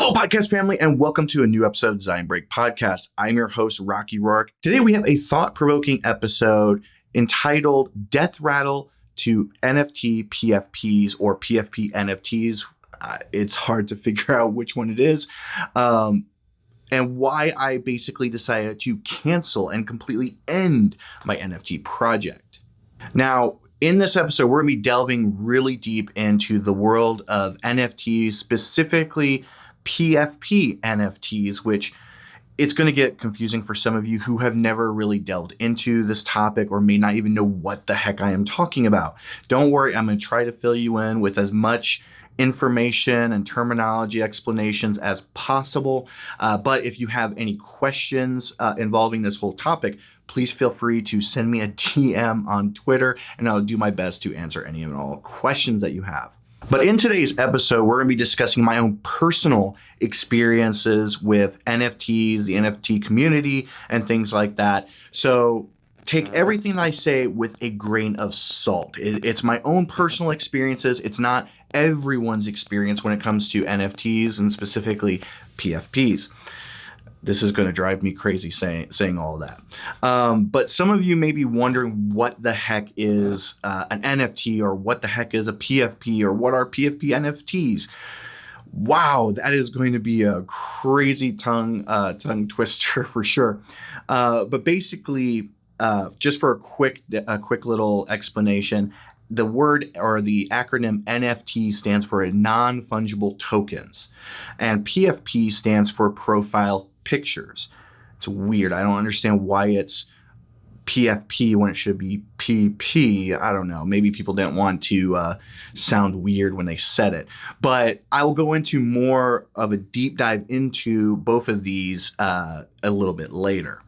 Hello, podcast family, and welcome to a new episode of Design Break Podcast. I'm your host, Rocky Roark. Today, we have a thought-provoking episode entitled Death Rattle to NFT PFPs or PFP NFTs. It's hard to figure out which one it is, and why I basically decided to cancel and completely end my NFT project. Now, in this episode, we're going to be delving really deep into the world of NFTs, specifically PFP NFTs, which it's going to get confusing for some of you who have never really delved into this topic or may not even know what the heck I am talking about. Don't worry, I'm going to try to fill you in with as much information and terminology explanations as possible. But if you have any questions involving this whole topic, please feel free to send me a DM on Twitter, and I'll do my best to answer any and all questions that you have. But in today's episode, we're going to be discussing my own personal experiences with NFTs, the NFT community, and things like that. So take everything I say with a grain of salt. It's my own personal experiences. It's not everyone's experience when it comes to NFTs and specifically PFPs. This is going to drive me crazy saying all of that. But some of you may be wondering what the heck is an NFT, or what the heck is a PFP, or what are PFP NFTs? Wow, that is going to be a crazy tongue twister for sure. But basically, just for a quick little explanation, the word or the acronym NFT stands for Non-Fungible Tokens, and PFP stands for Profile Pictures. It's weird. I don't understand why it's PFP when it should be PP. I don't know. Maybe people didn't want to sound weird when they said it. But I will go into more of a deep dive into both of these a little bit later.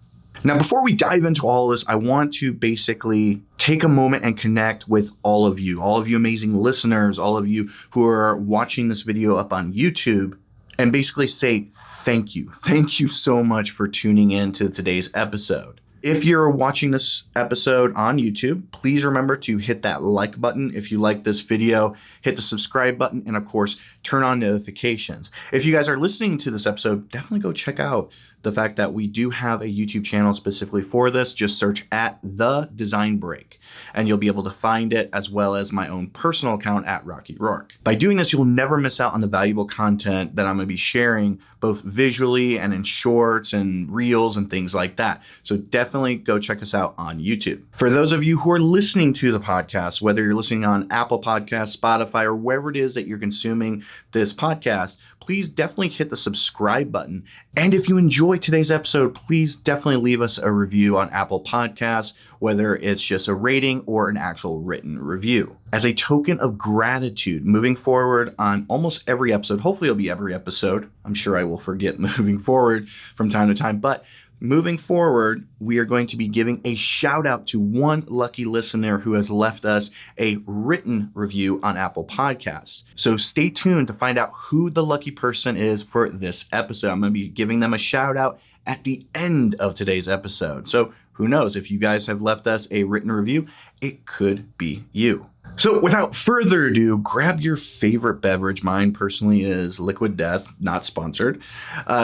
Now, before we dive into all of this, I want to basically take a moment and connect with all of you amazing listeners, all of you who are watching this video up on YouTube, and basically say thank you. Thank you so much for tuning in to today's episode. If you're watching this episode on YouTube, please remember to hit that like button if you like this video, hit the subscribe button, and of course, turn on notifications. If you guys are listening to this episode, definitely go check out the fact that we do have a YouTube channel specifically for this. Just search at The Design Break, and you'll be able to find it, as well as my own personal account at Rocky Roark. By doing this, you'll never miss out on the valuable content that I'm going to be sharing, both visually and in shorts and reels and things like that. So definitely go check us out on YouTube. For those of you who are listening to the podcast, whether you're listening on Apple Podcasts, Spotify, or wherever it is that you're consuming this podcast, please definitely hit the subscribe button. And if you enjoyed today's episode, please definitely leave us a review on Apple Podcasts, whether it's just a rating or an actual written review. As a token of gratitude, moving forward on almost every episode, hopefully it'll be every episode. I'm sure I will forget moving forward from time to time, but moving forward, we are going to be giving a shout out to one lucky listener who has left us a written review on Apple Podcasts. So stay tuned to find out who the lucky person is for this episode. I'm going to be giving them a shout out at the end of today's episode. So who knows, if you guys have left us a written review, it could be you. So without further ado, grab your favorite beverage. Mine personally is Liquid Death, not sponsored.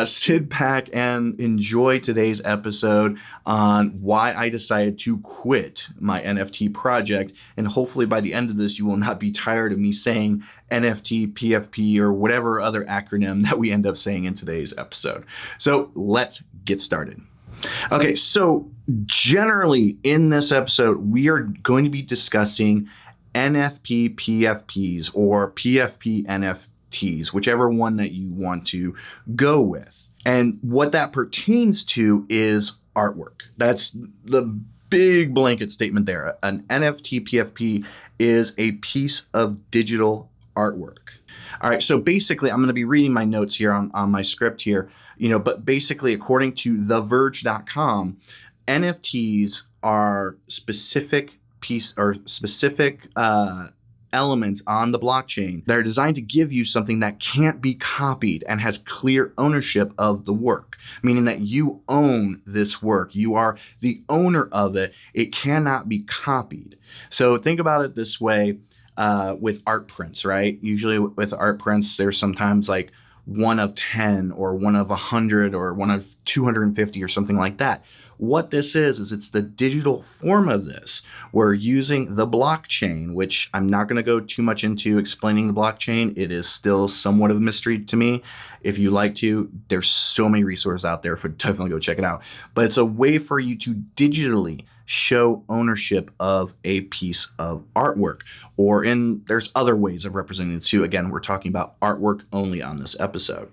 Sit back and enjoy today's episode on why I decided to quit my NFT project. And hopefully by the end of this, you will not be tired of me saying NFT, PFP, or whatever other acronym that we end up saying in today's episode. So let's get started. Okay, so generally in this episode, we are going to be discussing NFT PFPs or PFP NFTs, whichever one that you want to go with. And what that pertains to is artwork. That's the big blanket statement there. An NFT PFP is a piece of digital artwork. All right, so basically, I'm going to be reading my notes here on my script here, but basically, according to TheVerge.com, NFTs are specific elements on the blockchain that are designed to give you something that can't be copied and has clear ownership of the work, meaning that you own this work. You are the owner of it. It cannot be copied. So think about it this way with art prints, right? Usually with art prints, there's sometimes like one of 10 or one of 100 or one of 250 or something like that. What this is it's the digital form of this. We're using the blockchain, which I'm not going to go too much into explaining the blockchain. It is still somewhat of a mystery to me. If you like to, there's so many resources out there, definitely go check it out. But it's a way for you to digitally show ownership of a piece of artwork, there's other ways of representing it too. Again, we're talking about artwork only on this episode.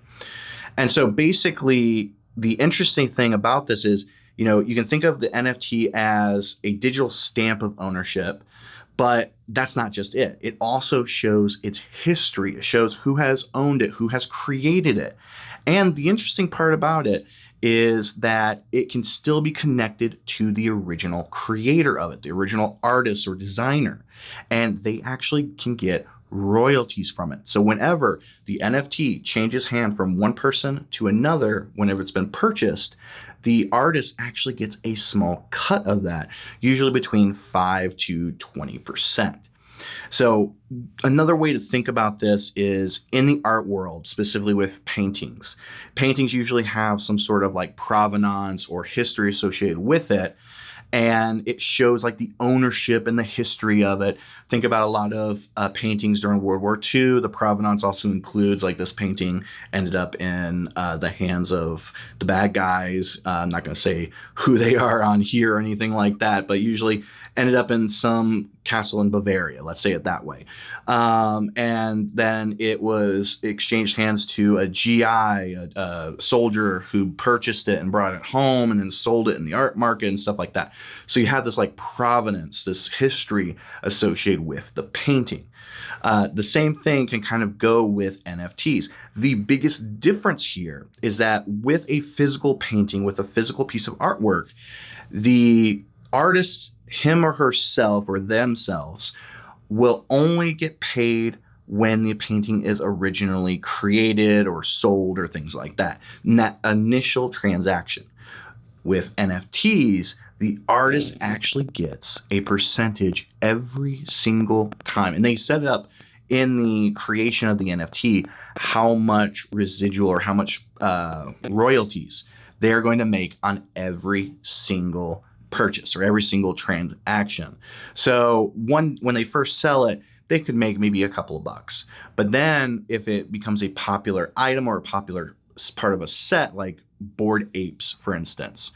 And so basically, the interesting thing about this is, you can think of the NFT as a digital stamp of ownership, but that's not just it. It also shows its history. It shows who has owned it, who has created it. And the interesting part about it is that it can still be connected to the original creator of it, the original artist or designer. And they actually can get royalties from it. So whenever the NFT changes hand from one person to another, whenever it's been purchased, the artist actually gets a small cut of that, usually between 5 to 20%. So another way to think about this is in the art world, specifically with paintings. Paintings usually have some sort of like provenance or history associated with it. And it shows like the ownership and the history of it. Think about a lot of paintings during World War II. The provenance also includes like this painting ended up in the hands of the bad guys. I'm not going to say who they are on here or anything like that, but usually ended up in some castle in Bavaria, let's say it that way. And then it was exchanged hands to a GI, a soldier who purchased it and brought it home and then sold it in the art market and stuff like that. So you have this like provenance, this history associated with the painting. The same thing can kind of go with NFTs. The biggest difference here is that with a physical painting, with a physical piece of artwork, the artist, him or herself or themselves, will only get paid when the painting is originally created or sold or things like that. And that initial transaction. With NFTs, the artist actually gets a percentage every single time. And they set it up in the creation of the NFT, how much residual or how much royalties they're going to make on every single purchase or every single transaction. So when they first sell it, they could make maybe a couple of bucks. But then if it becomes a popular item or a popular part of a set, like Bored Apes, for instance,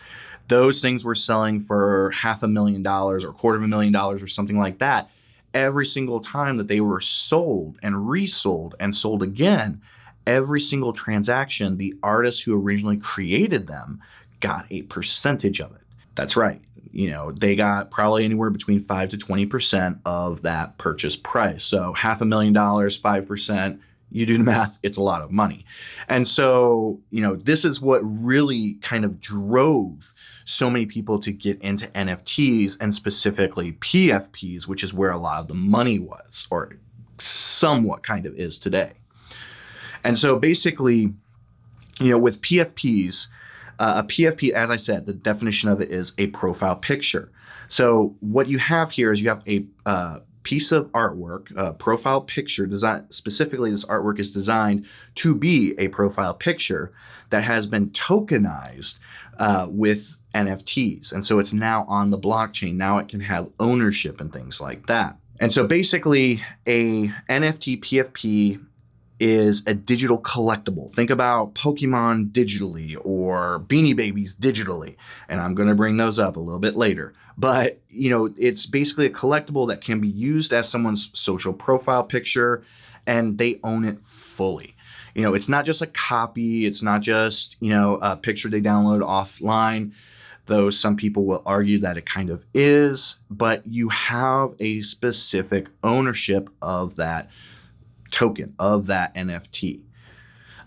those things were selling for $500,000 or $250,000 or something like that. Every single time that they were sold and resold and sold again, every single transaction, the artist who originally created them got a percentage of it. That's right. They got probably anywhere between 5 to 20% of that purchase price. So $500,000, 5%, you do the math, it's a lot of money. And so, this is what really kind of drove so many people to get into NFTs and specifically PFPs, which is where a lot of the money was, or somewhat kind of is today. And so basically, with PFPs, a PFP, as I said, the definition of it is a profile picture. So what you have here is you have a piece of artwork, a profile picture design. Specifically, this artwork is designed to be a profile picture that has been tokenized with NFTs. And so it's now on the blockchain. Now it can have ownership and things like that. And so basically, a NFT PFP is a digital collectible. Think about Pokemon digitally or Beanie Babies digitally. And I'm going to bring those up a little bit later. But, it's basically a collectible that can be used as someone's social profile picture, and they own it fully. It's not just a copy. It's not just, a picture they download offline, though some people will argue that it kind of is. But you have a specific ownership of that token, of that NFT.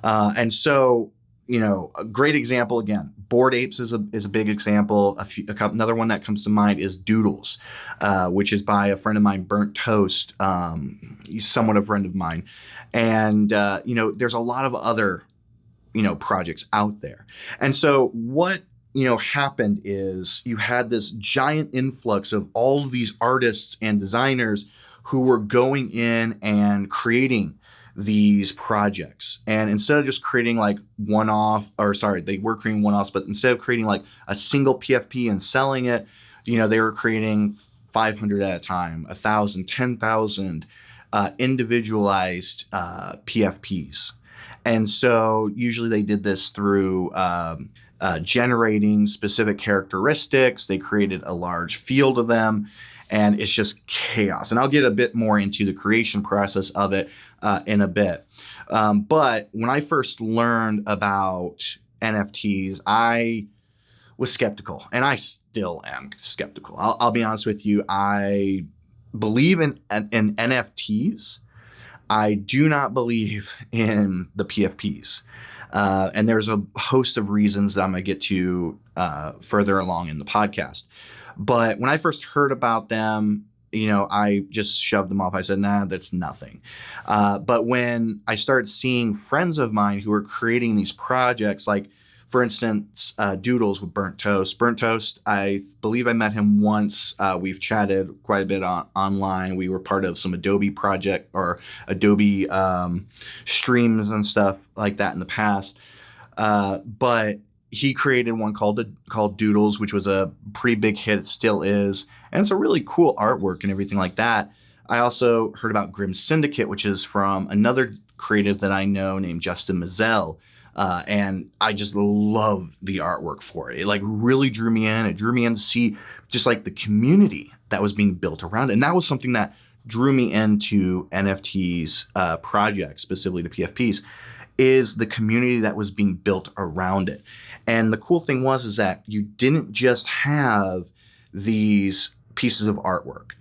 And so, a great example, again, Bored Apes is a big example. Another one that comes to mind is Doodles, which is by a friend of mine, Burnt Toast. He's somewhat a friend of mine. And, there's a lot of other, projects out there. And so what, happened is you had this giant influx of all of these artists and designers who were going in and creating these projects. And instead of just creating like they were creating one-offs, but instead of creating like a single PFP and selling it, they were creating 500 at a time, 1,000, 10,000 individualized PFPs. And so usually they did this through generating specific characteristics. They created a large field of them, and it's just chaos. And I'll get a bit more into the creation process of it in a bit. But when I first learned about NFTs, I was skeptical, and I still am skeptical. I'll be honest with you. I believe in NFTs. I do not believe in the PFPs. And there's a host of reasons that I'm going to get to further along in the podcast. But when I first heard about them, I just shoved them off. I said, nah, that's nothing. But when I started seeing friends of mine who were creating these projects, like, for instance, Doodles with Burnt Toast. Burnt Toast, I believe I met him once. We've chatted quite a bit online. We were part of some Adobe project or Adobe streams and stuff like that in the past. But he created one called Doodles, which was a pretty big hit. It still is. And it's a really cool artwork and everything like that. I also heard about Grim Syndicate, which is from another creative that I know named Justin Mazel. And I just love the artwork for it. It like really drew me in. It drew me in to see just like the community that was being built around it. And that was something that drew me into NFTs projects, specifically the PFPs, is the community that was being built around it. And the cool thing is that you didn't just have these pieces of artwork.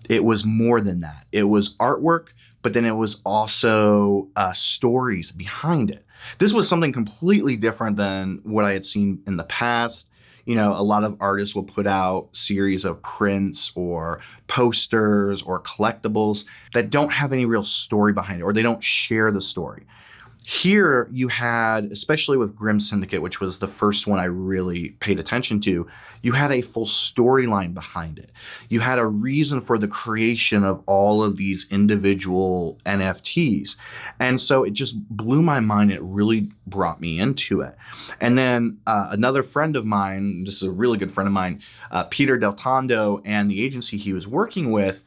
It was more than that. It was artwork, but then it was also stories behind it. This was something completely different than what I had seen in the past. A lot of artists will put out series of prints or posters or collectibles that don't have any real story behind it, or they don't share the story. Here you had, especially with Grim Syndicate, which was the first one I really paid attention to, you had a full storyline behind it. You had a reason for the creation of all of these individual NFTs. And so it just blew my mind. It really brought me into it. And then another friend of mine, this is a really good friend of mine, Peter Del Tondo, and the agency he was working with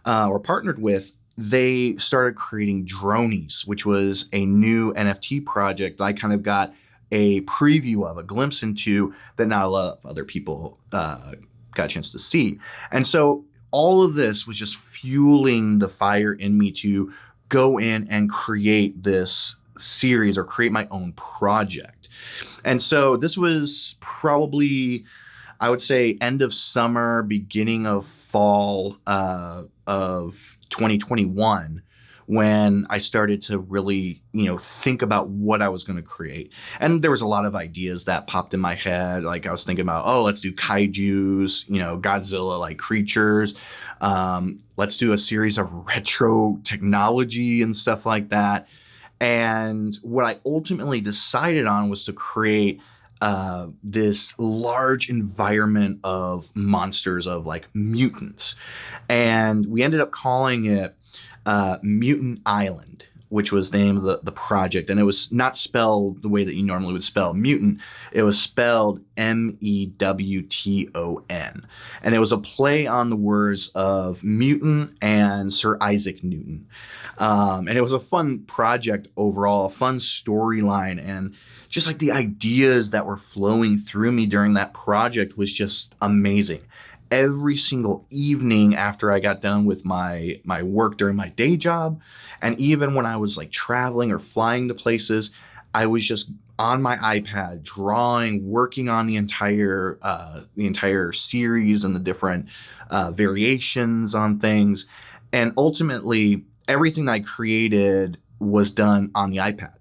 or partnered with, they started creating Dronies, which was a new NFT project that I kind of got a preview of, a glimpse into, that not a lot of other people got a chance to see. And so all of this was just fueling the fire in me to go in and create this series or create my own project. And so this was probably, I would say, end of summer, beginning of fall of 2021, when I started to really, think about what I was going to create. And there was a lot of ideas that popped in my head. Like I was thinking about, let's do kaijus, Godzilla-like creatures. Let's do a series of retro technology and stuff like that. And what I ultimately decided on was to create this large environment of monsters, of like mutants. And we ended up calling it Mutant Island, which was the name of the project. And it was not spelled the way that you normally would spell mutant. It was spelled Mewton. And it was a play on the words of mutant and Sir Isaac Newton. And it was a fun project overall, a fun storyline. And just like the ideas that were flowing through me during that project was just amazing. Every single evening after I got done with my work during my day job, and even when I was like traveling or flying to places, I was just on my iPad drawing, working on the entire series and the different variations on things. And ultimately, everything I created was done on the iPad,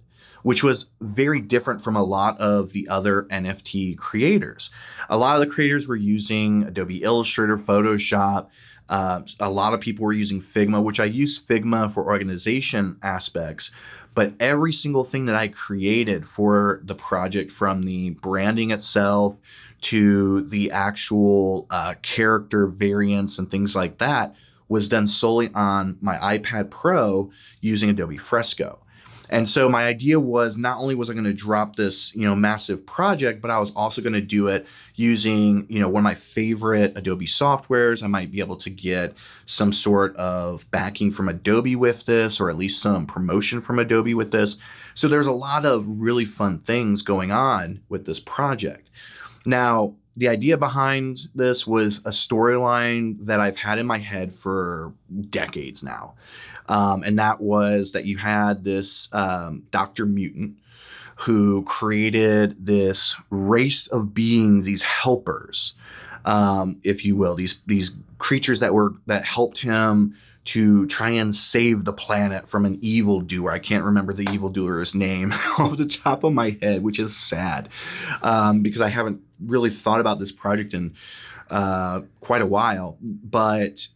which was very different from a lot of the other NFT creators. A lot of the creators were using Adobe Illustrator, Photoshop. A lot of people were using Figma, which I use Figma for organization aspects. But every single thing that I created for the project, from the branding itself to the actual character variants and things like that, was done solely on my iPad Pro using Adobe Fresco. And so my idea was not only was I going to drop this, massive project, but I was also going to do it using, one of my favorite Adobe softwares. I might be able to get some sort of backing from Adobe with this, or at least some promotion from Adobe with this. So there's a lot of really fun things going on with this project. Now, the idea behind this was a storyline that I've had in my head for decades now. And that was that you had this Dr. Mewtant who created this race of beings, these helpers, if you will, these creatures that helped him to try and save the planet from an evildoer. I can't remember the evildoer's name off the top of my head, which is sad, because I haven't really thought about this project in quite a while. But,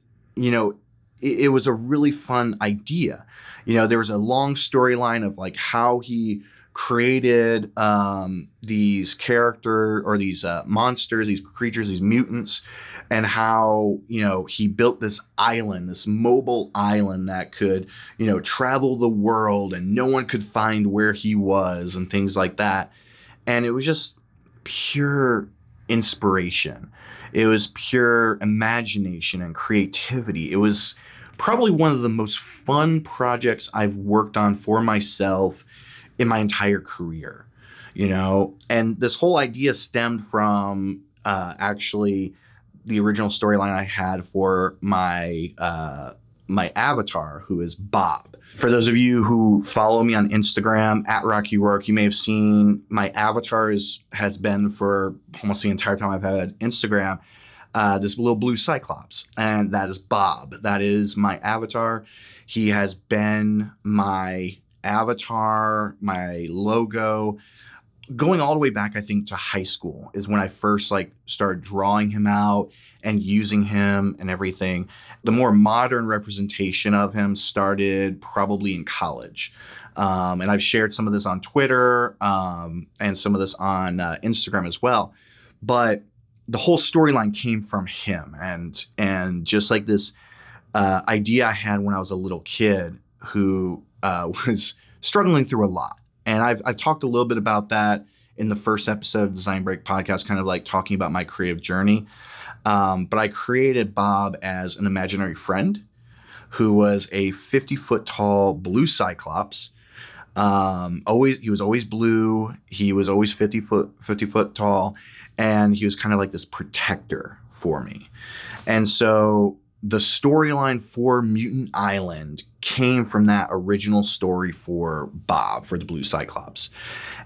it was a really fun idea. There was a long storyline of like how he created these monsters, these creatures, these mutants, and how, he built this island, this mobile island that could, travel the world and no one could find where he was and things like that. And it was just pure inspiration. It was pure imagination and creativity. It was probably one of the most fun projects I've worked on for myself in my entire career, and this whole idea stemmed from actually the original storyline I had for my avatar, who is Bob. For those of you who follow me on Instagram at Rocky Roark, you may have seen my avatar has been for almost the entire time I've had Instagram, this little blue cyclops, and that is Bob. That is my avatar. He has been my avatar, my logo, going all the way back, I think, to high school is when I first started drawing him out and using him and everything. The more modern representation of him started probably in college. And I've shared some of this on Twitter and some of this on Instagram as well. But the whole storyline came from him, and just like this idea I had when I was a little kid who was struggling through a lot. And I've talked a little bit about that in the first episode of Design Break podcast, kind of like talking about my creative journey. But I created Bob as an imaginary friend who was a 50-foot tall blue cyclops. He was always blue. He was always 50 foot tall. And he was kind of like this protector for me. And so the storyline for Mutant Island came from that original story for Bob, for the Blue Cyclops.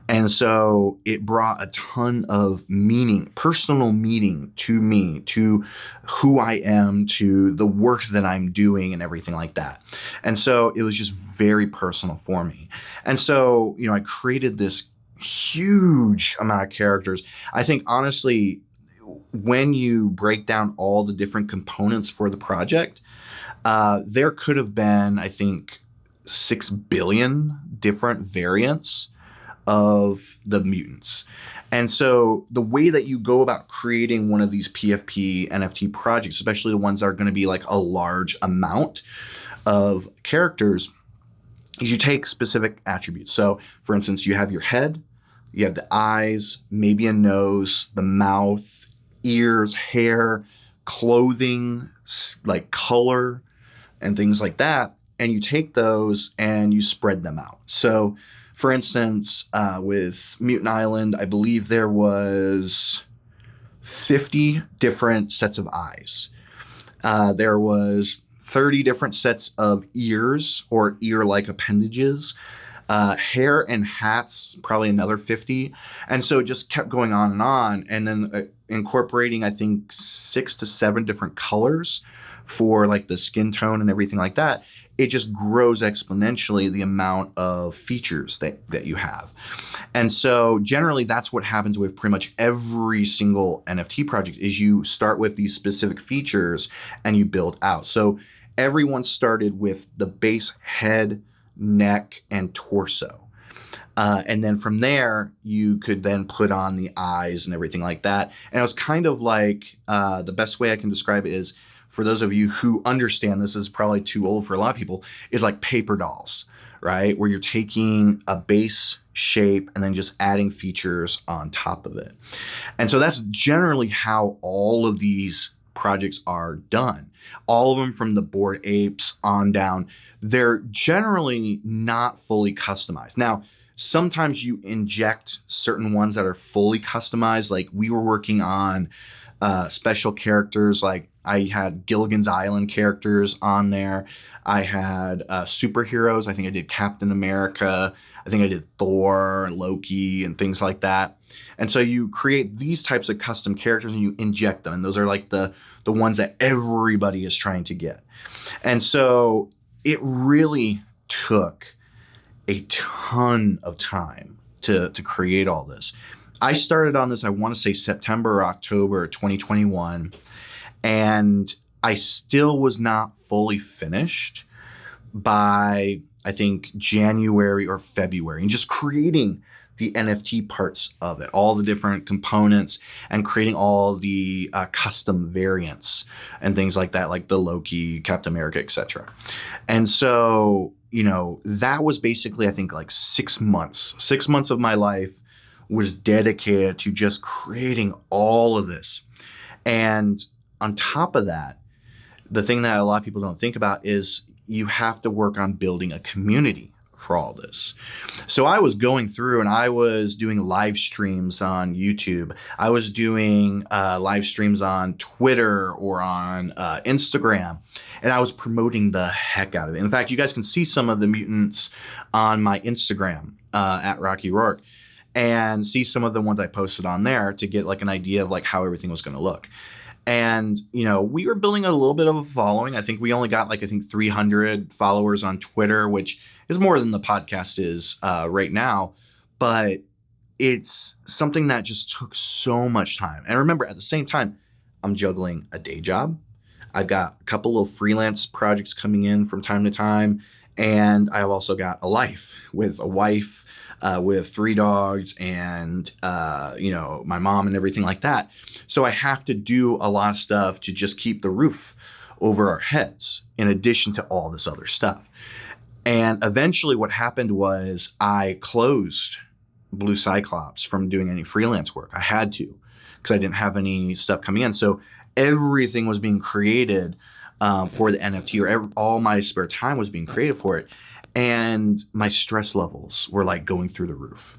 And so it brought a ton of meaning, personal meaning to me, to who I am, to the work that I'm doing and everything like that. And so it was just very personal for me. And so, I created this huge amount of characters. I think, honestly, when you break down all the different components for the project, there could have been, I think, 6 billion different variants of the mutants. And so the way that you go about creating one of these PFP NFT projects, especially the ones that are going to be like a large amount of characters, is you take specific attributes. So, for instance, you have your head, you have the eyes, maybe a nose, the mouth, ears, hair, clothing, like color, and things like that. And you take those and you spread them out. So, for instance, with Mutant Island, I believe there was 50 different sets of eyes. There was 30 different sets of ears or ear-like appendages. Hair and hats, probably another 50. And so it just kept going on. And then incorporating, I think, 6 to 7 different colors for like the skin tone and everything like that. It just grows exponentially the amount of features that you have. And so generally that's what happens with pretty much every single NFT project is you start with these specific features and you build out. So everyone started with the base head, neck, and torso. And then from there, you could then put on the eyes and everything like that. And it was kind of like, the best way I can describe it is for those of you who understand, this is probably too old for a lot of people, is like paper dolls, right? Where you're taking a base shape and then just adding features on top of it. And so that's generally how all of these projects are done. All of them from the Bored Apes on down, they're generally not fully customized. Now, sometimes you inject certain ones that are fully customized. Like we were working on special characters, like I had Gilligan's Island characters on there. I had superheroes. I think I did Captain America. I think I did Thor, Loki, and things like that. And so you create these types of custom characters and you inject them. And those are like the ones that everybody is trying to get. And so it really took a ton of time to create all this. I started on this, I want to say September or October 2021, and I still was not fully finished by, I think, January or February, and just creating the NFT parts of it, all the different components, and creating all the custom variants and things like that, like the Loki, Captain America, etc. And so, that was basically, I think, like 6 months. 6 months of my life was dedicated to just creating all of this. And on top of that, the thing that a lot of people don't think about is you have to work on building a community for all this. So I was going through and I was doing live streams on YouTube. I was doing live streams on Twitter or on Instagram, and I was promoting the heck out of it. In fact, you guys can see some of the mutants on my Instagram at Rocky Roark, and see some of the ones I posted on there to get like an idea of like how everything was going to look. And, we were building a little bit of a following. I think we only got 300 followers on Twitter, which is more than the podcast is right now. But it's something that just took so much time. And remember, at the same time, I'm juggling a day job. I've got a couple of freelance projects coming in from time to time. And I've also got a life with a wife, with 3 dogs and, my mom and everything like that. So I have to do a lot of stuff to just keep the roof over our heads in addition to all this other stuff. And eventually what happened was I closed Blue Cyclops from doing any freelance work. I had to because I didn't have any stuff coming in. So everything was being created for the NFT, or all my spare time was being created for it. And my stress levels were going through the roof.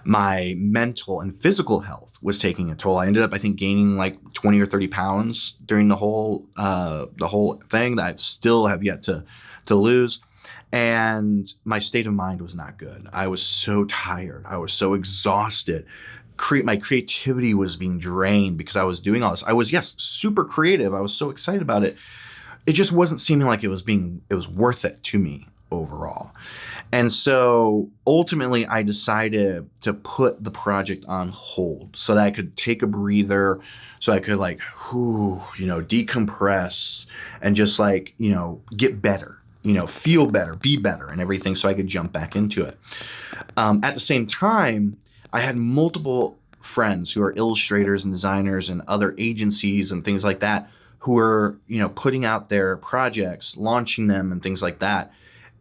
My mental and physical health was taking a toll. I ended up, I think, gaining 20 or 30 pounds during the whole thing that I still have yet to lose. And my state of mind was not good. I was so tired. I was so exhausted. My creativity was being drained because I was doing all this. I was, yes, super creative. I was so excited about it. It just wasn't seeming like it was worth it to me overall. And so ultimately I decided to put the project on hold so that I could take a breather, so I could decompress and just get better, feel better, be better and everything, so I could jump back into it. At the same time, I had multiple friends who are illustrators and designers and other agencies and things like that who were, putting out their projects, launching them and things like that.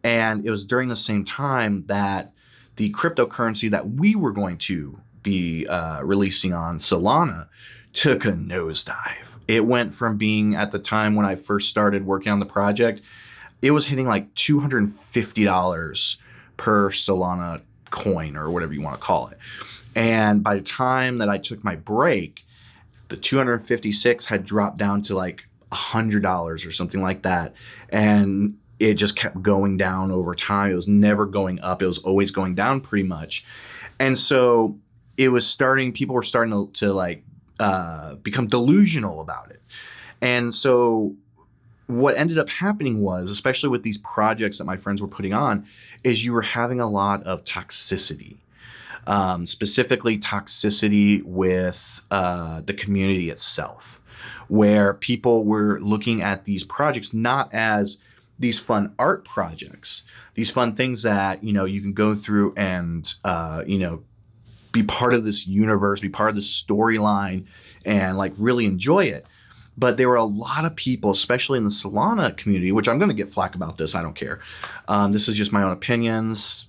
And it was during the same time that the cryptocurrency that we were going to be releasing on, Solana, took a nosedive. It went from being, at the time when I first started working on the project, it was hitting $250 per Solana coin, or whatever you want to call it. And by the time that I took my break, the 256 had dropped down to $100 or something like that. And it just kept going down over time. It was never going up. It was always going down pretty much. And so people were starting to become delusional about it. And so what ended up happening was, especially with these projects that my friends were putting on, is you were having a lot of toxicity, specifically toxicity with the community itself, where people were looking at these projects not as these fun art projects, these fun things that, you can go through and, be part of this universe, be part of this storyline and really enjoy it. But there were a lot of people, especially in the Solana community, which I'm going to get flack about this. I don't care. This is just my own opinions.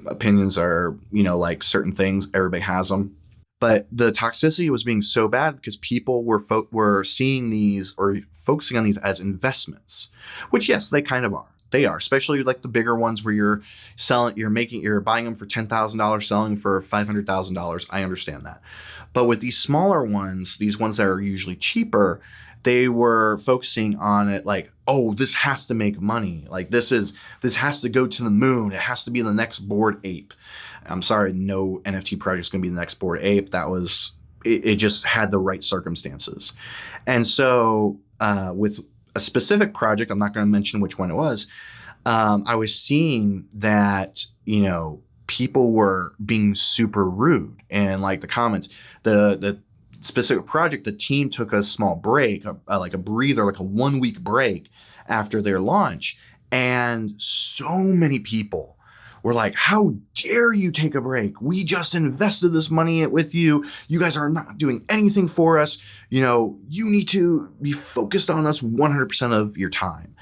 Opinions are, like certain things, everybody has them. But the toxicity was being so bad because people were seeing these or focusing on these as investments, which yes, they kind of are. They are, especially like the bigger ones where you're buying them for $10,000, selling for $500,000. I understand that. But with these smaller ones, these ones that are usually cheaper, they were focusing on it like, oh, this has to make money. Like this has to go to the moon. It has to be the next Bored Ape. I'm sorry, no NFT project is going to be the next Bored Ape. It just had the right circumstances. And so with a specific project, I'm not going to mention which one it was, I was seeing that, people were being super rude and like the comments, the specific project, the team took a small break, like a breather, like a 1 week break after their launch. And so many people were like, how dare you take a break? We just invested this money with you. You guys are not doing anything for us. You need to be focused on us 100% of your time.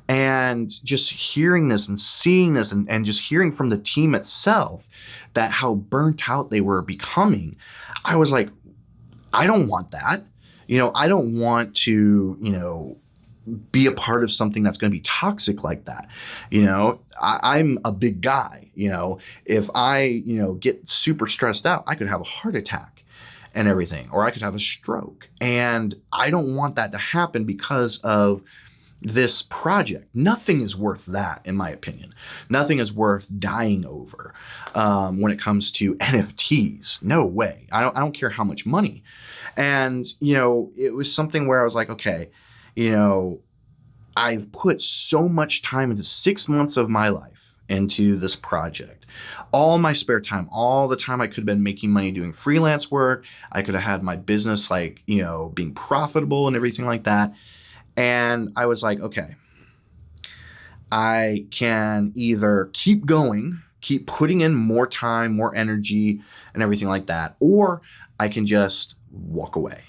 And just hearing this and seeing this and just hearing from the team itself that how burnt out they were becoming, I was like, I don't want that. I don't want to, be a part of something that's going to be toxic like that. I'm a big guy. If I, get super stressed out, I could have a heart attack and everything, or I could have a stroke. And I don't want that to happen because of this project. Nothing is worth that, in my opinion. Nothing is worth dying over when it comes to NFTs. No way. I don't care how much money. And, it was something where I was like, okay, I've put so much time into 6 months of my life into this project. All my spare time, all the time I could have been making money doing freelance work. I could have had my business being profitable and everything like that. And I was like, okay, I can either keep going, keep putting in more time, more energy and everything like that, or I can just walk away.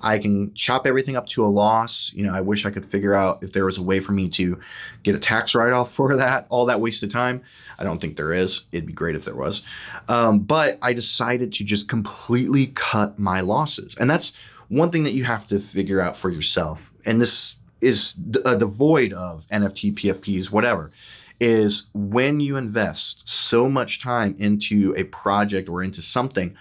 I can chop everything up to a loss. I wish I could figure out if there was a way for me to get a tax write-off for that, all that wasted time. I don't think there is. It'd be great if there was. But I decided to just completely cut my losses. And that's one thing that you have to figure out for yourself. And this is devoid of NFT, PFPs, whatever, is when you invest so much time into a project or into something,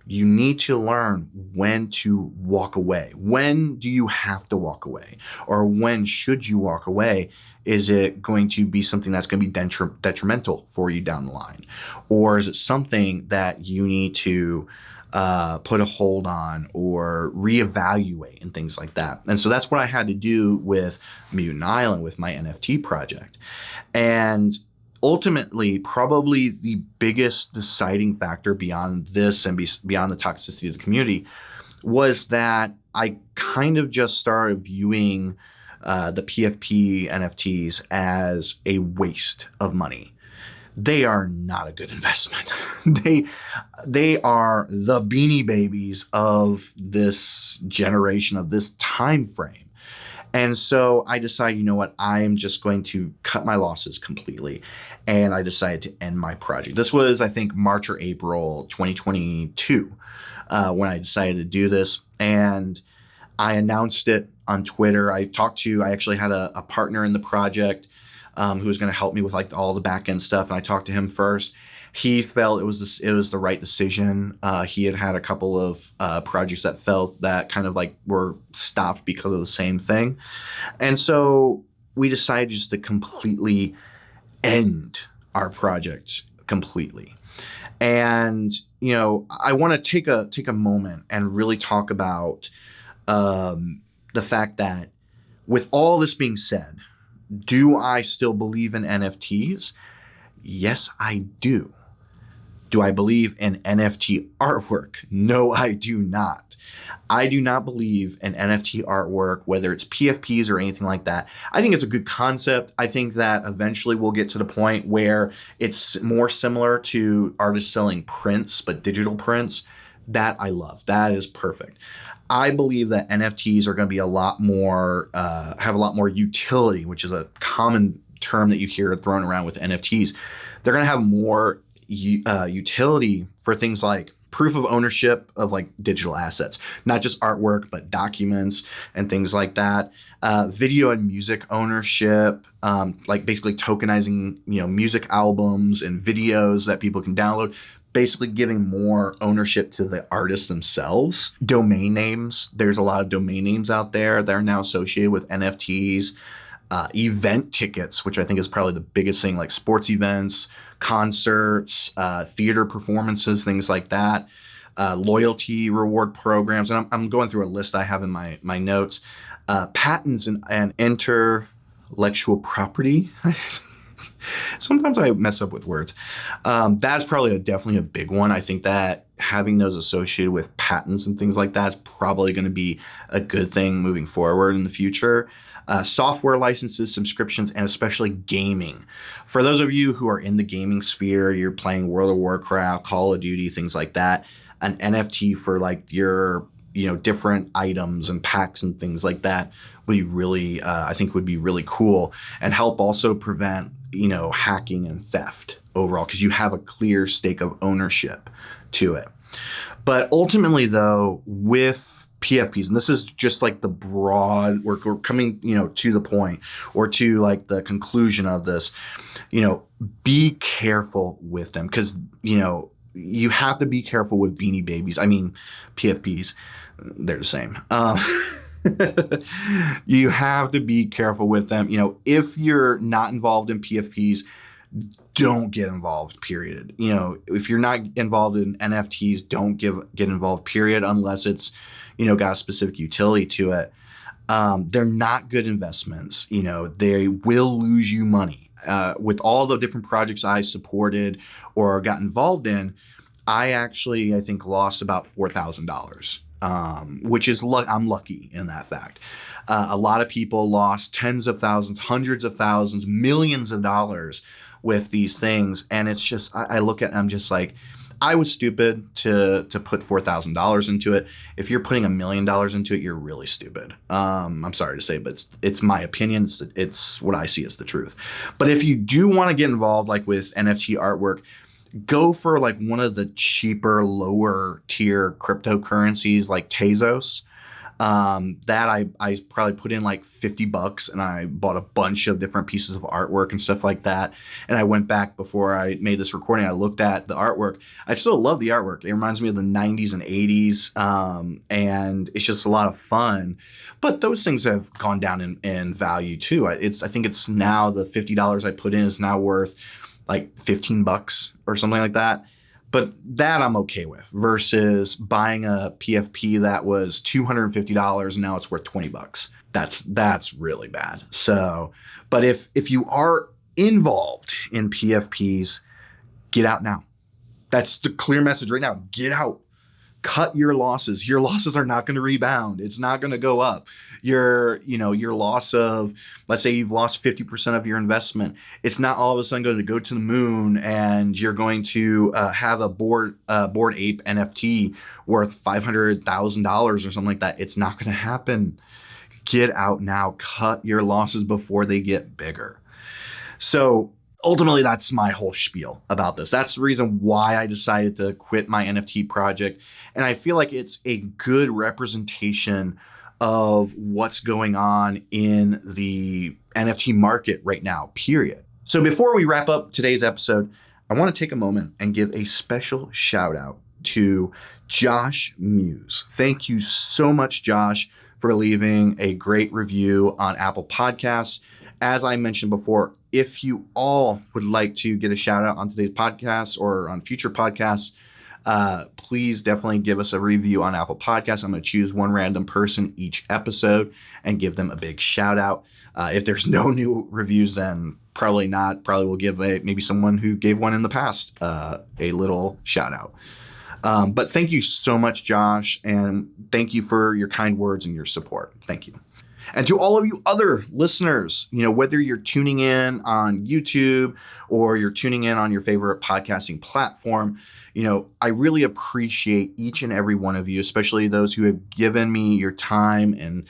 you need to learn when to walk away. When do you have to walk away? Or when should you walk away? Is it going to be something that's going to be detrimental for you down the line? Or is it something that you need to put a hold on or reevaluate and things like that? And so that's what I had to do with Mewtant Island, with my NFT project. And ultimately, probably the biggest deciding factor beyond this and beyond the toxicity of the community was that I kind of just started viewing the PFP NFTs as a waste of money. They are not a good investment. They are the Beanie Babies of this generation, of this time frame. And so I decided, you know what, I am just going to cut my losses completely. And I decided to end my project. This was, I think, March or April 2022 when I decided to do this. And I announced it on Twitter. I actually had a partner in the project who was going to help me with like all the back end stuff. And I talked to him first. He felt it was the right decision. He had a couple of projects that felt that kind of like were stopped because of the same thing. And so we decided just to completely end our project completely. And, I want to take a moment and really talk about the fact that with all this being said, do I still believe in NFTs? Yes, I do. Do I believe in NFT artwork? No, I do not. I do not believe in NFT artwork, whether it's PFPs or anything like that. I think it's a good concept. I think that eventually we'll get to the point where it's more similar to artists selling prints, but digital prints. That I love. That is perfect. I believe that NFTs are going to be a lot more, have a lot more utility, which is a common term that you hear thrown around with NFTs. They're going to have more utility for things like proof of ownership of like digital assets, not just artwork, but documents and things like that. Video and music ownership, like basically tokenizing, music albums and videos that people can download, basically giving more ownership to the artists themselves. Domain names. There's a lot of domain names out there that are now associated with NFTs. Event tickets, which I think is probably the biggest thing, like sports events, concerts, theater performances, things like that. Loyalty reward programs. And I'm going through a list I have in my notes. Patents and intellectual property. Sometimes I mess up with words. That's probably definitely a big one. I think that having those associated with patents and things like that is probably going to be a good thing moving forward in the future. Software licenses, subscriptions, and especially gaming. For those of you who are in the gaming sphere, you're playing World of Warcraft, Call of Duty, things like that, an NFT for like your different items and packs and things like that would be really, I think would be really cool and help also prevent, hacking and theft overall, because you have a clear stake of ownership to it. But ultimately though, with PFPs, and this is just like the broad, we're coming, to the point or to like the conclusion of this, be careful with them, because, you have to be careful with Beanie Babies. I mean, PFPs, they're the same. You have to be careful with them. If you're not involved in PFPs, don't get involved, period. If you're not involved in NFTs, don't get involved, period, unless it's, got a specific utility to it. They're not good investments. They will lose you money. With all the different projects I supported or got involved in, I think lost about $4,000, which is I'm lucky in that fact. A lot of people lost tens of thousands, hundreds of thousands, millions of dollars with these things. And it's just, I look at it, I'm just like, I was stupid to put $4,000 into it. If you're putting $1 million into it, you're really stupid. I'm sorry to say, but it's my opinion. It's what I see as the truth. But if you do want to get involved, like with NFT artwork, go for like one of the cheaper, lower tier cryptocurrencies like Tezos. That I probably put in like $50 and I bought a bunch of different pieces of artwork and stuff like that. And I went back before I made this recording. I looked at the artwork. I still love the artwork. It reminds me of the 90s and 80s. And it's just a lot of fun. But those things have gone down in value too. I think it's now the $50 I put in is now worth like $15 or something like that. But that I'm okay with versus buying a PFP that was $250 and now it's worth $20. That's really bad. So, but if you are involved in PFPs, get out now. That's the clear message right now. Get out. Cut your losses. Your losses are not going to rebound. It's not going to go up. Your loss of, let's say you've lost 50% of your investment. It's not all of a sudden going to go to the moon and you're going to have a Bored Ape NFT worth $500,000 or something like that. It's not going to happen. Get out now. Cut your losses before they get bigger. So ultimately, that's my whole spiel about this. That's the reason why I decided to quit my NFT project. And I feel like it's a good representation of what's going on in the NFT market right now, period. So before we wrap up today's episode, I want to take a moment and give a special shout out to Josh Muse. Thank you so much, Josh, for leaving a great review on Apple Podcasts. As I mentioned before, if you all would like to get a shout out on today's podcast or on future podcasts, please definitely give us a review on Apple Podcasts. I'm going to choose one random person each episode and give them a big shout out. If there's no new reviews, then probably not. Probably will give maybe someone who gave one in the past a little shout out. But thank you so much, Josh, and thank you for your kind words and your support. Thank you. And to all of you other listeners, whether you're tuning in on YouTube or you're tuning in on your favorite podcasting platform, I really appreciate each and every one of you, especially those who have given me your time and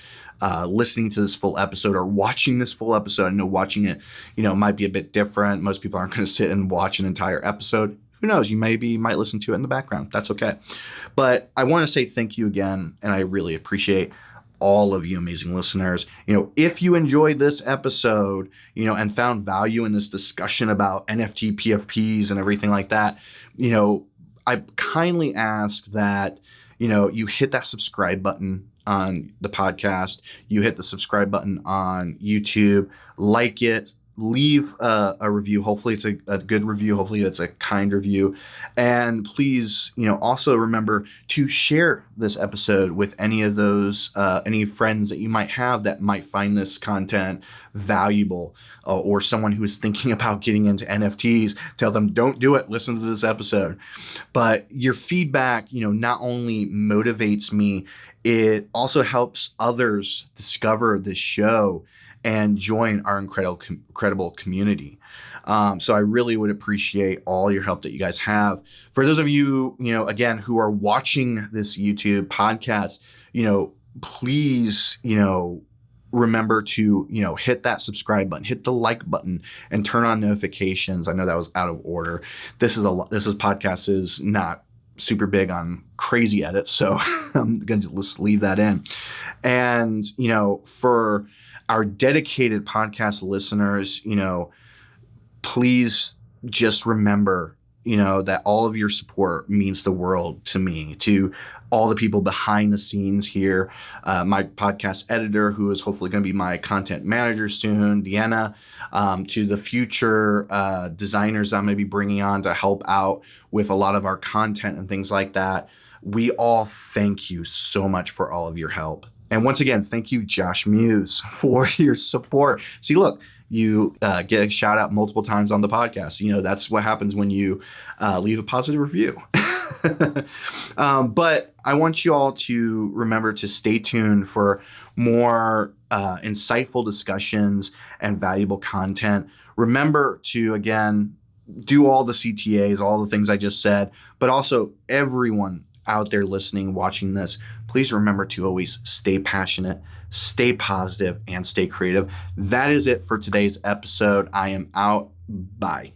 listening to this full episode or watching this full episode. I know watching it, might be a bit different. Most people aren't going to sit and watch an entire episode. Who knows? You might listen to it in the background. That's okay. But I want to say thank you again, and I really appreciate all of you amazing listeners. If you enjoyed this episode, and found value in this discussion about NFT PFPs and everything like that, I kindly ask that, you hit that subscribe button on the podcast, you hit the subscribe button on YouTube, like it, leave a review. Hopefully it's a good review. Hopefully it's a kind review. And please, also remember to share this episode with any of those, any friends that you might have that might find this content valuable, or someone who is thinking about getting into NFTs. Tell them, don't do it. Listen to this episode. But your feedback, not only motivates me, it also helps others discover this show and join our incredible community. So I really would appreciate all your help that you guys have. For those of you, again, who are watching this YouTube podcast, please, remember to, hit that subscribe button, hit the like button, and turn on notifications. I know that was out of order. This podcast is not super big on crazy edits, so I'm going to just leave that in. And, for our dedicated podcast listeners, please just remember, that all of your support means the world to me, to all the people behind the scenes here, my podcast editor, who is hopefully going to be my content manager soon, Deanna, to the future designers I'm going to be bringing on to help out with a lot of our content and things like that. We all thank you so much for all of your help. And once again, thank you, Josh Muse, for your support. See, look, you get a shout out multiple times on the podcast. That's what happens when you leave a positive review. But I want you all to remember to stay tuned for more insightful discussions and valuable content. Remember to, again, do all the CTAs, all the things I just said, but also everyone out there listening, watching this, please remember to always stay passionate, stay positive, and stay creative. That is it for today's episode. I am out. Bye.